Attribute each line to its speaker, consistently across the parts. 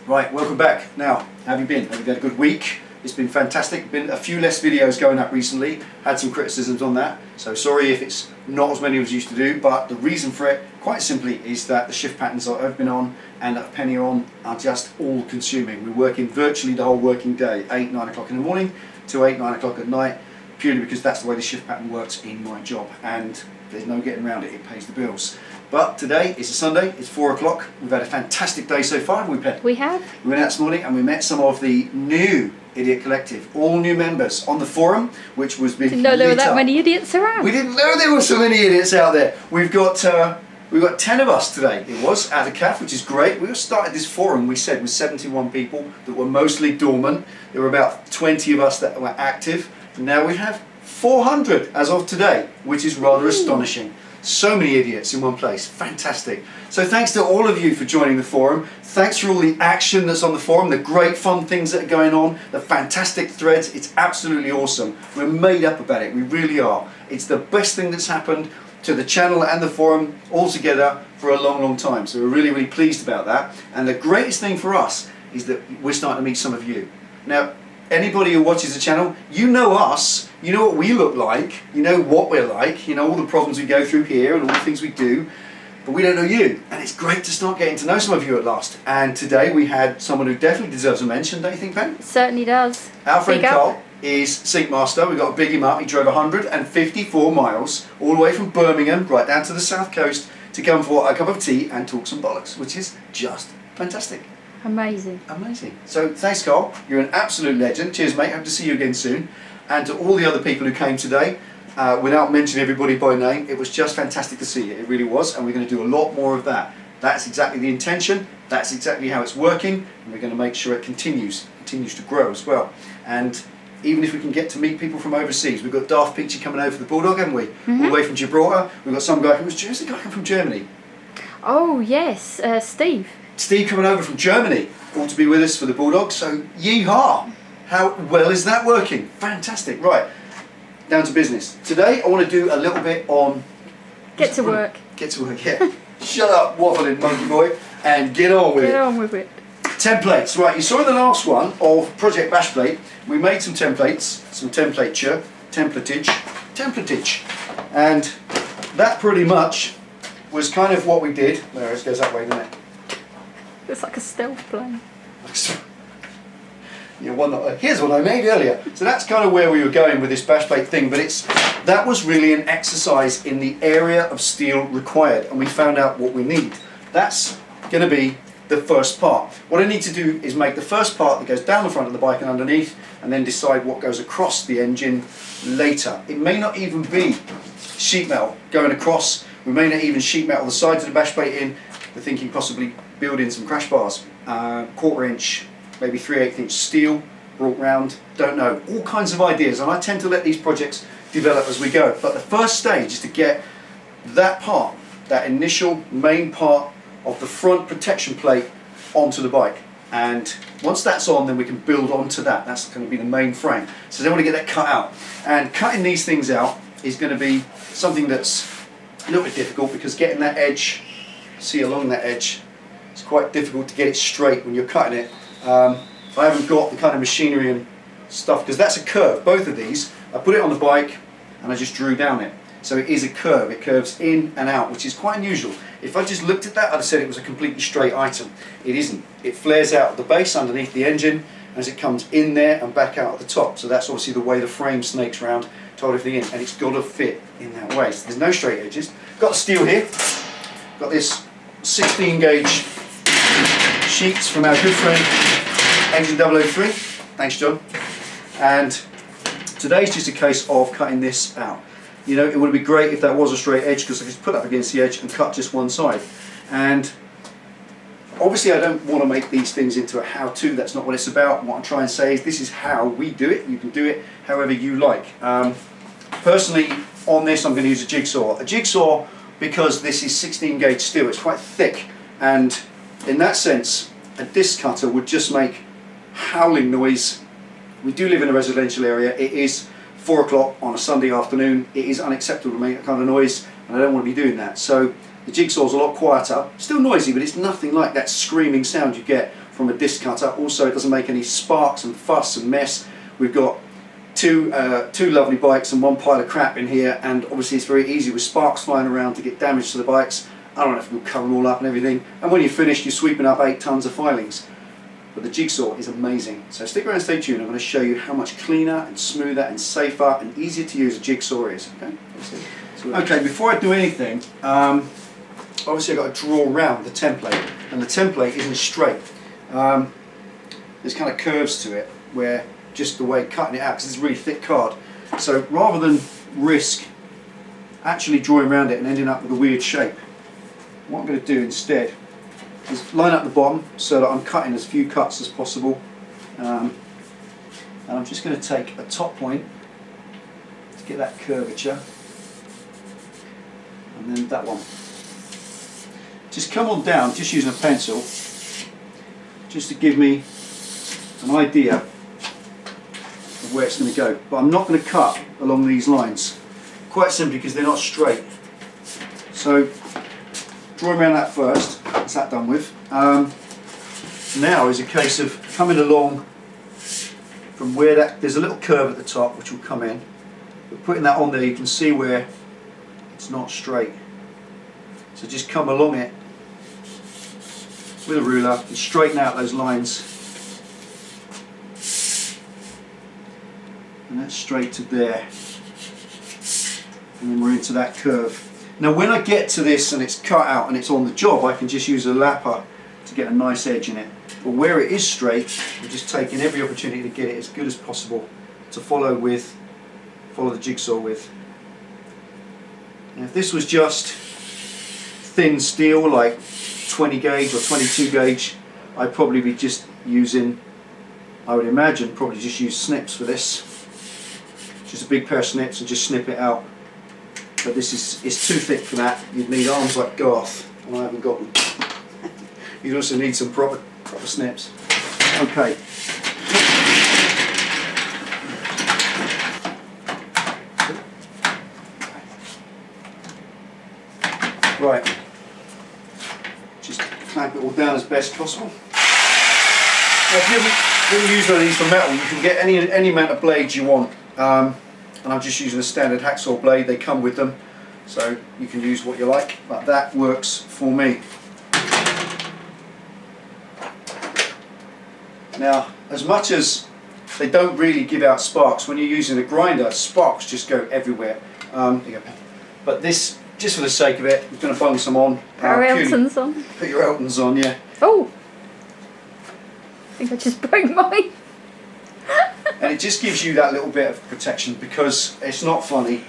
Speaker 1: Right, welcome back. Now, how have you been? Have you had a good week? It's been fantastic. Been a few less videos going up recently. Had some criticisms on that, so sorry if it's not as many as used to do, but the reason for it, quite simply, is that the shift patterns that I've been on and that Penny are on are just all consuming. We're working virtually the whole working day, 8, 9 o'clock in the morning to 8, 9 o'clock at night, purely because that's the way the shift pattern works in my job, and there's no getting around it. It pays the bills. But today is a Sunday, it's 4 o'clock. We've had a fantastic day so far, haven't we, Penny?
Speaker 2: We have.
Speaker 1: We went out this morning and we met some of the new Idiot Collective, all new members on the forum, which was being
Speaker 2: Didn't know there were that many idiots around.
Speaker 1: We didn't know there were so many idiots out there. We've got 10 of us today. It was at a CAF, which is great. We started this forum, we said, with 71 people that were mostly dormant. There were about 20 of us that were active. And now we have 400 as of today, which is rather astonishing. So many idiots in one place. Fantastic. So thanks to all of you for joining the forum. Thanks for all the action that's on the forum, the great fun things that are going on, the fantastic threads. It's absolutely awesome. We're made up about it. We really are. It's the best thing that's happened to the channel and the forum all together for a long, long time. So we're really, really pleased about that. And the greatest thing for us is that we're starting to meet some of you. Now, anybody who watches the channel, you know us, you know what we look like, you know what we're like, you know all the problems we go through here and all the things we do, but we don't know you. And it's great to start getting to know some of you at last. And today we had someone who definitely deserves a mention, don't you think, Ben?
Speaker 2: Certainly does.
Speaker 1: Our friend Carl is Sync Master. We've got to big him up. He drove 154 miles all the way from Birmingham right down to the south coast to come for a cup of tea and talk some bollocks, which is just fantastic.
Speaker 2: Amazing.
Speaker 1: Amazing. So thanks, Carl. You're an absolute legend. Cheers, mate. Hope to see you again soon. And to all the other people who came today, without mentioning everybody by name, it was just fantastic to see you. It really was. And we're going to do a lot more of that. That's exactly the intention. That's exactly how it's working. And we're going to make sure it continues to grow as well. And even if we can get to meet people from overseas, we've got Daft Peachy coming over for the Bulldog, haven't we? All the way from Gibraltar. We've got some guy who's the guy from Germany.
Speaker 2: Oh yes, Steve.
Speaker 1: Steve coming over from Germany, all to be with us for the Bulldog, so yeehaw! How well is that working? Fantastic. Right, down to business. Today I want to do a little bit on...
Speaker 2: Get to work.
Speaker 1: Get to work, yeah. Shut up, waffling monkey boy, and get on with it.
Speaker 2: Get on with it.
Speaker 1: Templates. Right, you saw in the last one of Project Bashplate, we made some templates, some templatage, and that pretty much was kind of what we did. There, it goes that way, doesn't it?
Speaker 2: It's like a stealth plane.
Speaker 1: Yeah, here's one I made earlier. So that's kind of where we were going with this bashplate thing, but that was really an exercise in the area of steel required, and we found out what we need. That's going to be the first part. What I need to do is make the first part that goes down the front of the bike and underneath, and then decide what goes across the engine later. It may not even be sheet metal going across. We may not even sheet metal the sides of the bashplate in. We're thinking possibly build in some crash bars, 1/4 inch, maybe 3/8 inch steel brought round, don't know, all kinds of ideas, and I tend to let these projects develop as we go. But the first stage is to get that part, that initial main part of the front protection plate onto the bike, and once that's on, then we can build onto that. That's going to be the main frame. So then we want to get that cut out, and cutting these things out is going to be something that's a little bit difficult, because getting that edge, see along that edge, it's quite difficult to get it straight when you're cutting it. I haven't got the kind of machinery and stuff, because that's a curve. Both of these, I put it on the bike and I just drew down it. So it is a curve. It curves in and out, which is quite unusual. If I just looked at that, I'd have said it was a completely straight item. It isn't. It flares out at the base underneath the engine as it comes in there and back out at the top. So that's obviously the way the frame snakes around to hold everything in, and it's got to fit in that way. So there's no straight edges. Got the steel here. Got this 16 gauge sheets from our good friend Engine 003. Thanks, John. And today's just a case of cutting this out. You know, it would be great if that was a straight edge, because I could put up against the edge and cut just one side. And obviously I don't want to make these things into a how-to. That's not what it's about. What I'm trying to say is this is how we do it. You can do it however you like. Personally, on this I'm going to use a jigsaw. A jigsaw, because this is 16 gauge steel, it's quite thick, and in that sense a disc cutter would just make howling noise. We do live in a residential area. It is 4 o'clock on a Sunday afternoon. It is unacceptable to make that kind of noise, and I don't want to be doing that. So The jigsaw's a lot quieter, still noisy, but it's nothing like that screaming sound you get from a disc cutter. Also, it doesn't make any sparks and fuss and mess. We've got two lovely bikes and one pile of crap in here, and obviously it's very easy with sparks flying around to get damage to the bikes. I don't know if we'll cover them all up and everything, and when you're finished you're sweeping up 8 tons of filings. But the jigsaw is amazing. So stick around and stay tuned. I'm going to show you how much cleaner and smoother and safer and easier to use a jigsaw is. Okay, before I do anything, obviously I've got to draw around the template, and the template isn't straight. There's kind of curves to it, where just the way cutting it out, because it's a really thick card. So rather than risk actually drawing around it and ending up with a weird shape, what I'm going to do instead is line up the bottom so that I'm cutting as few cuts as possible, and I'm just going to take a top point to get that curvature, and then that one. Just come on down, just using a pencil, just to give me an idea of where it's going to go. But I'm not going to cut along these lines, quite simply because they're not straight. So draw around that first. That's that done with. Now is a case of coming along from where there's a little curve at the top which will come in, but putting that on there you can see where it's not straight. So just come along it with a ruler and straighten out those lines, and that's straight to there, and then we're into that curve. Now when I get to this and it's cut out and it's on the job, I can just use a lapper to get a nice edge in it. But where it is straight, I'm just taking every opportunity to get it as good as possible to follow the jigsaw with. Now if this was just thin steel like 20 gauge or 22 gauge, I'd probably be just using, I would imagine, probably just use snips for this. Just a big pair of snips and just snip it out. But this it's too thick for that. You'd need arms like Garth, and I haven't got them. You'd also need some proper snips. Okay. Right. Just clamp it all down as best possible. Now, if you haven't used one of these for metal, you can get any amount of blades you want. And I'm just using a standard hacksaw blade. They come with them, so you can use what you like, but that works for me. Now, as much as they don't really give out sparks, when you're using a grinder, sparks just go everywhere. But this, just for the sake of it, I'm going to bung some on.
Speaker 2: Put our Eltons on.
Speaker 1: Put your Eltons on, yeah.
Speaker 2: Oh! I think I just broke mine.
Speaker 1: And it just gives you that little bit of protection, because it's not funny.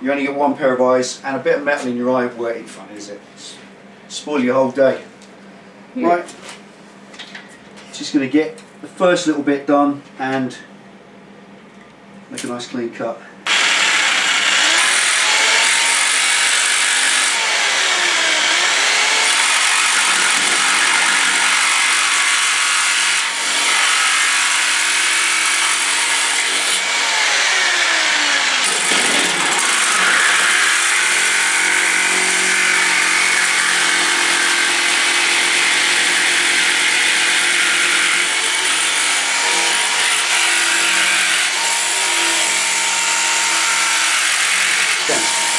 Speaker 1: You only get one pair of eyes, and a bit of metal in your eye, well, it ain't fun, is it? Spoil your whole day. Yeah. Right. Just going to get the first little bit done and make a nice clean cut.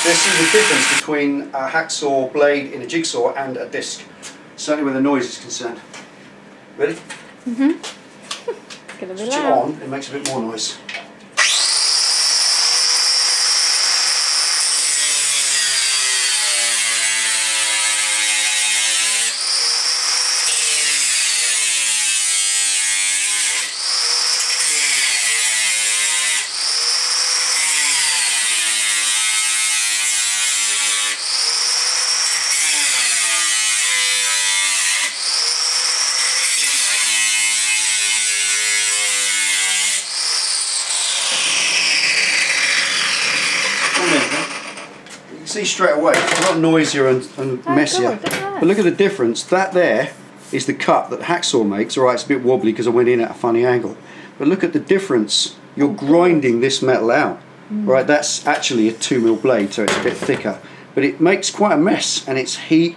Speaker 1: This is the difference between a hacksaw blade in a jigsaw and a disc, certainly where the noise is concerned. Ready?
Speaker 2: Mm-hmm. It's going to be
Speaker 1: loud. Switch it on, it makes a bit more noise. You can see straight away it's a lot noisier and messier. But look at the difference. That there is the cut that the hacksaw makes. Alright, it's a bit wobbly because I went in at a funny angle. But look at the difference. You're grinding this metal out. Right, that's actually a 2mm blade, so it's a bit thicker. but it makes quite a mess, and it's heat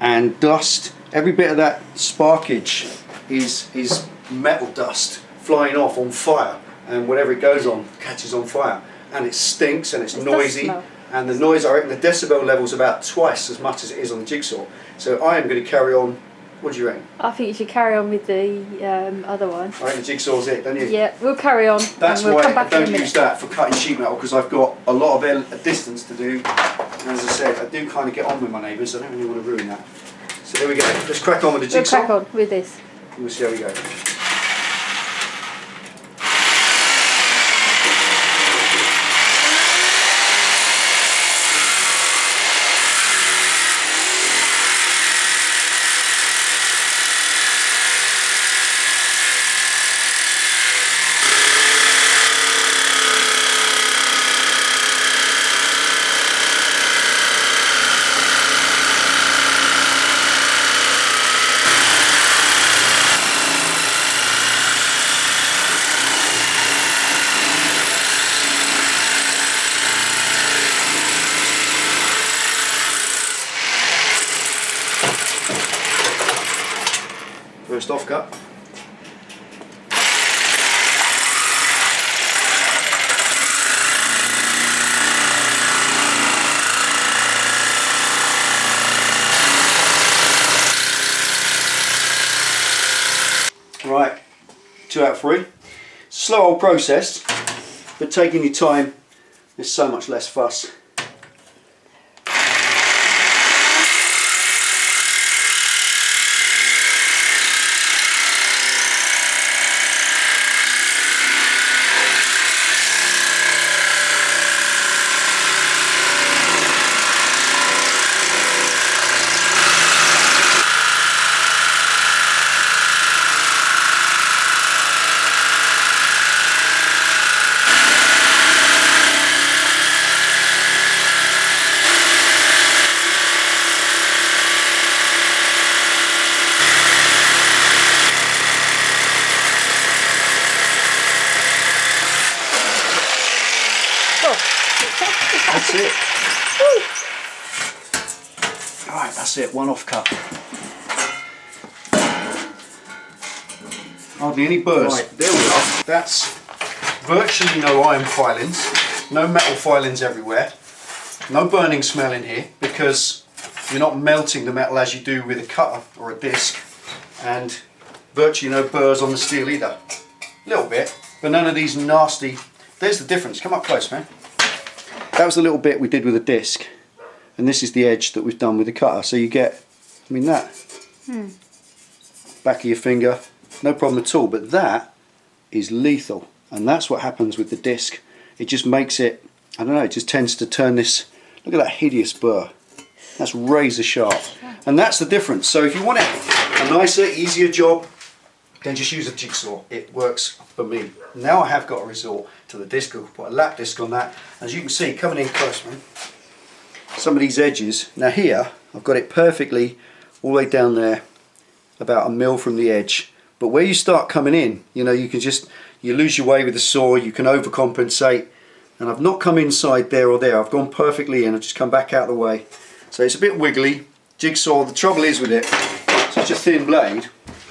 Speaker 1: and dust. Every bit of that sparkage is metal dust flying off on fire, and whatever it goes on catches on fire, and it stinks and it's noisy. And the noise, I reckon the decibel level is about twice as much as it is on the jigsaw. So I am going to carry on. What do you reckon?
Speaker 2: I think you should carry on with the other one.
Speaker 1: I reckon the jigsaw's it, don't you?
Speaker 2: Yeah, we'll carry on.
Speaker 1: That's
Speaker 2: we'll
Speaker 1: why
Speaker 2: come back
Speaker 1: I don't
Speaker 2: in a
Speaker 1: use that for cutting sheet metal, because I've got a lot of distance to do. And as I said, I do kind of get on with my neighbours. I don't really want to ruin that. So there we go. Let's crack on with the jigsaw.
Speaker 2: We'll crack on with this.
Speaker 1: We'll see how we go. First off cut. Right, 2 out of 3. Slow old process, but taking your time, there's so much less fuss. That's it. Alright, that's it, one off cut. Hardly any burrs. Right, there we are. That's virtually no iron filings, no metal filings everywhere, no burning smell in here, because you're not melting the metal as you do with a cutter or a disc, and virtually no burrs on the steel either. A little bit, but none of these nasty. There's the difference. Come up close, man. That was the little bit we did with a disc, and this is the edge that we've done with the cutter. So you get, I mean, that back of your finger, no problem at all. But that is lethal, and that's what happens with the disc. It just makes it, I don't know, it just tends to turn this. Look at that hideous burr. That's razor sharp, and that's the difference. So if you want it a nicer, easier job, then just use a jigsaw. It works for me. Now I have got to resort to the disc. I'll put a lap disc on that. As you can see, coming in close, man, some of these edges. Now here, I've got it perfectly all the way down there, about 1 mil from the edge. But where you start coming in, you know, you can just, you lose your way with the saw, you can overcompensate. And I've not come inside there or there. I've gone perfectly in. I've just come back out of the way. So it's a bit wiggly. Jigsaw, the trouble is with it, such a thin blade,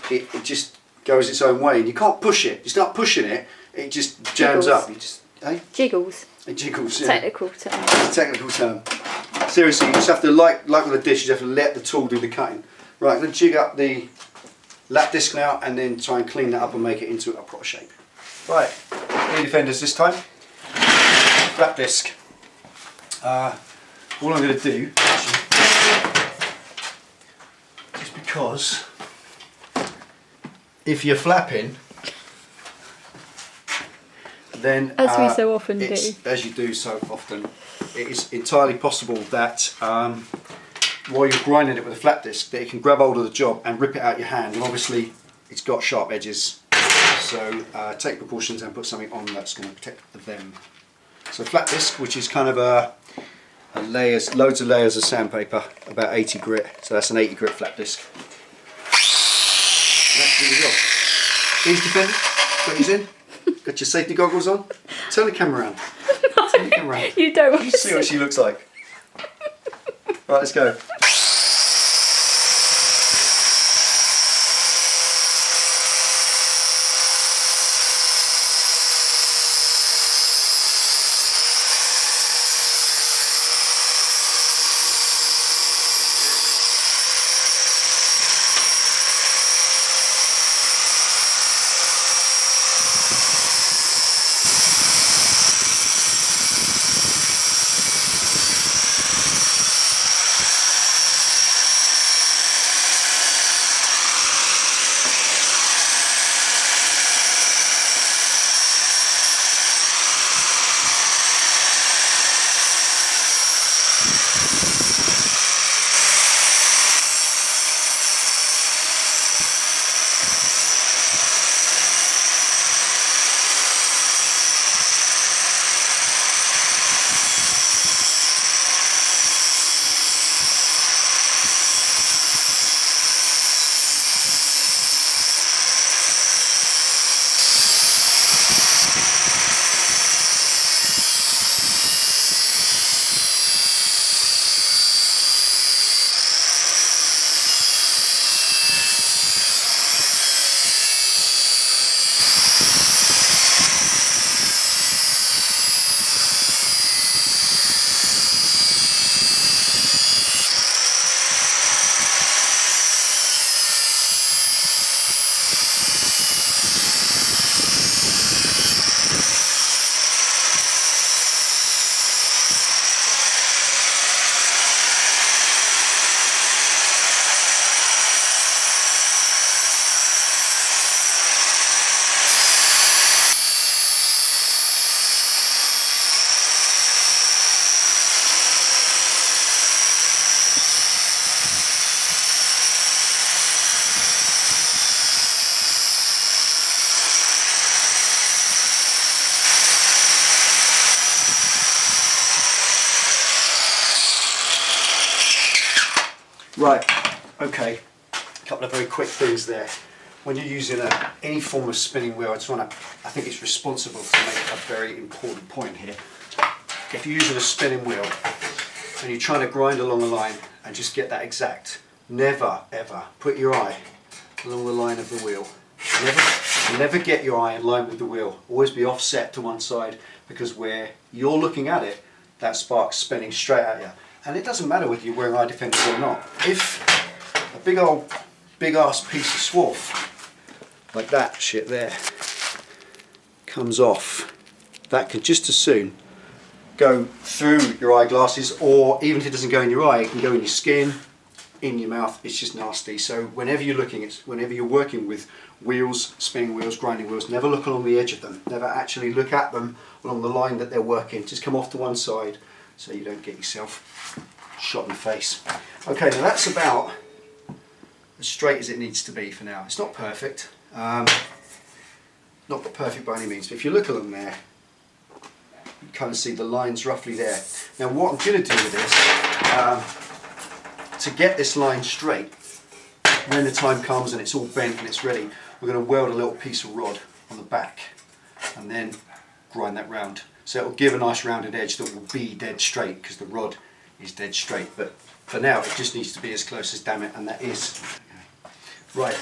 Speaker 1: it just goes its own way, and you can't push it. You start pushing it, it just jams up. You just, eh?
Speaker 2: Jiggles.
Speaker 1: It jiggles. Yeah.
Speaker 2: Technical term.
Speaker 1: It's a technical term. Seriously, you just have to, like with a dish, you have to let the tool do the cutting. Right, I'm going to jig up the lap disc now, and then try and clean that up and make it into a proper shape. Right, knee defenders this time. Lap disc. All I'm going to do, just because if you're flapping, then
Speaker 2: as we so often do.
Speaker 1: As you do so often, it is entirely possible that while you're grinding it with a flat disc, that it can grab hold of the job and rip it out your hand. And obviously, it's got sharp edges, so take precautions and put something on that's going to protect them. So flat disc, which is kind of loads of layers of sandpaper, about 80 grit. So that's an 80 grit flat disc. That's the job. Ease defender, got yours in. Got your safety goggles on. Turn the camera around.
Speaker 2: No,
Speaker 1: Turn the camera around.
Speaker 2: You don't want
Speaker 1: You
Speaker 2: to
Speaker 1: see what she looks like. Right, let's go. Right, okay, a couple of very quick things there. When you're using any form of spinning wheel, I think it's responsible to make a very important point here. If you're using a spinning wheel and you're trying to grind along a line and just get that exact, never ever put your eye along the line of the wheel. Never get your eye in line with the wheel. Always be offset to one side, because where you're looking at it, that spark's spinning straight at you. And it doesn't matter whether you're wearing eye defenders or not. If a big ass piece of swarf, like that shit there, comes off, that could just as soon go through your eyeglasses, or even if it doesn't go in your eye, it can go in your skin, in your mouth. It's just nasty. So whenever you're working with wheels, spinning wheels, grinding wheels, never look along the edge of them. Never actually look at them along the line that they're working. Just come off to one side so you don't get yourself shot in the face. Okay, now that's about as straight as it needs to be for now. It's not perfect, not perfect by any means, but if you look along there, you kind of see the lines roughly there. Now what I'm going to do with this, to get this line straight, when the time comes and it's all bent and it's ready, we're going to weld a little piece of rod on the back and then grind that round. So it will give a nice rounded edge that will be dead straight, because the rod is dead straight. But for now it just needs to be as close as damn it, and that is. Right,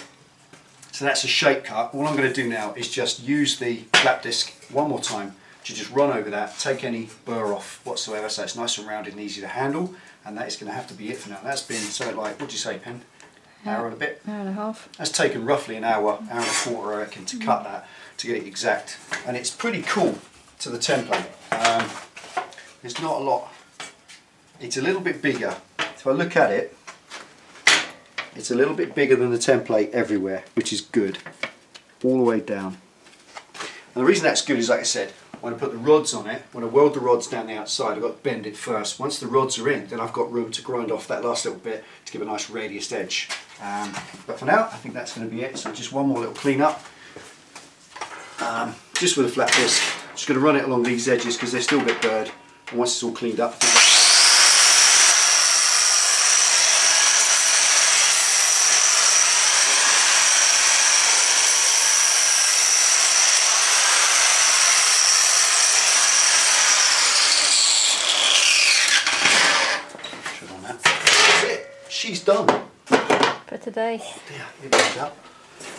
Speaker 1: so that's a shape cut. All I'm going to do now is just use the flap disc one more time to just run over that, take any burr off whatsoever, so it's nice and rounded and easy to handle, and that is going to have to be it for now. That's been something like, what do you say, Pen? Hour and a bit?
Speaker 2: Hour and a half. That's
Speaker 1: taken roughly an hour, hour and a quarter I reckon, to cut that, to get it exact. And it's pretty cool to the template. There's not a lot, it's a little bit bigger. If I look at it, it's a little bit bigger than the template everywhere, which is good, all the way down. And the reason that's good is, like I said, when I put the rods on it, when I weld the rods down the outside, I've got to bend it first. Once the rods are in, then I've got room to grind off that last little bit to give a nice radiused edge. But for now, I think that's going to be it. So just one more little clean up, just with a flat disc. Just going to run it along these edges because they're still a bit burred. And once it's all cleaned up, on that. she's done.
Speaker 2: For today.
Speaker 1: Oh dear, it burnt out.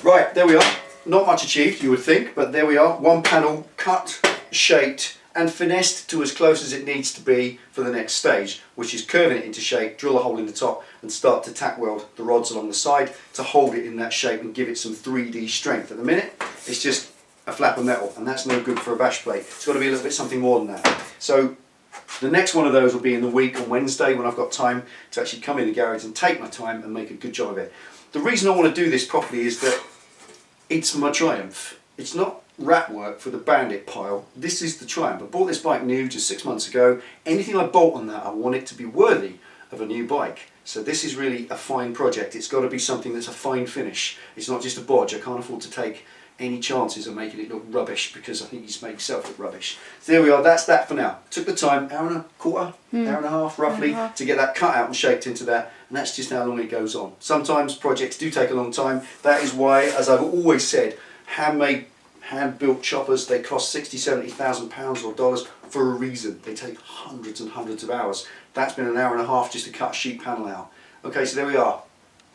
Speaker 1: Right, there we are. Not much achieved, you would think, but there we are. One panel cut, shaped, and finessed to as close as it needs to be for the next stage, which is curving it into shape, drill a hole in the top, and start to tack weld the rods along the side to hold it in that shape and give it some 3D strength. At the minute, it's just a flap of metal, and that's no good for a bash plate. It's got to be a little bit something more than that. So the next one of those will be in the week on Wednesday when I've got time to actually come in the garage and take my time and make a good job of it. The reason I want to do this properly is that it's my Triumph. It's not wrap work for the Bandit pile. This is the Triumph. I bought this bike new just 6 months ago. Anything I bolt on that, I want it to be worthy of a new bike. So this is really a fine project. It's got to be something that's a fine finish. It's not just a bodge. I can't afford to take any chances of making it look rubbish because I think you just make yourself look rubbish. So there we are, that's that for now. Took the time, hour and a quarter, hour and a half roughly, to get that cut out and shaped into that, and that's just how long it goes on. Sometimes projects do take a long time. That is why, as I've always said, handmade, hand-built choppers, they cost £60,000-70,000 or dollars for a reason. They take hundreds and hundreds of hours. That's been an hour and a half just to cut a sheet panel out. Okay, so there we are.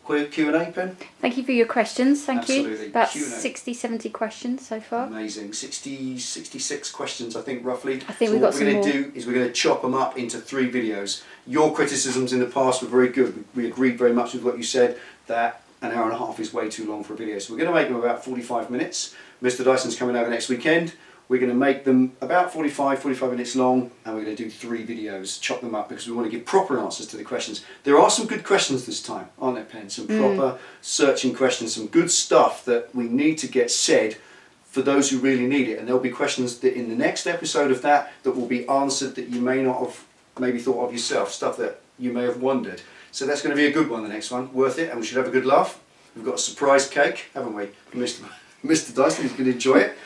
Speaker 1: Quick Q&A, Pen?
Speaker 2: Thank you for your questions. Thank you.
Speaker 1: Absolutely.
Speaker 2: About
Speaker 1: Q&A.
Speaker 2: 60, 70 questions so far.
Speaker 1: Amazing. 60, 66 questions, I think, roughly.
Speaker 2: I think
Speaker 1: so
Speaker 2: we've got
Speaker 1: what we're going
Speaker 2: some
Speaker 1: to do is we're going to chop them up into 3 videos. Your criticisms in the past were very good. We agreed very much with what you said, that an hour and a half is way too long for a video. So we're going to make them about 45 minutes. Mr. Dyson's coming over next weekend. We're going to make them about 45 minutes long, and we're going to do 3 videos, chop them up, because we want to give proper answers to the questions. There are some good questions this time, aren't there, Pen? Some proper searching questions, some good stuff that we need to get said for those who really need it. And there'll be questions that in the next episode of that will be answered that you may not have maybe thought of yourself, stuff that you may have wondered. So that's going to be a good one, the next one, worth it, and we should have a good laugh. We've got a surprise cake, haven't we, Mr. Dyson? He's going to enjoy it.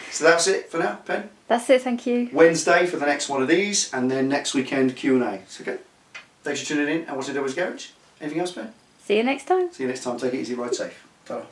Speaker 1: So that's it for now, Pen?
Speaker 2: That's it, thank you.
Speaker 1: Wednesday for the next one of these, and then next weekend Q&A. So okay. Thanks for tuning in and watching Delboy's Garage. Anything else, Pen?
Speaker 2: See you next time.
Speaker 1: See you next time. Take it easy, ride safe. Ta-ra.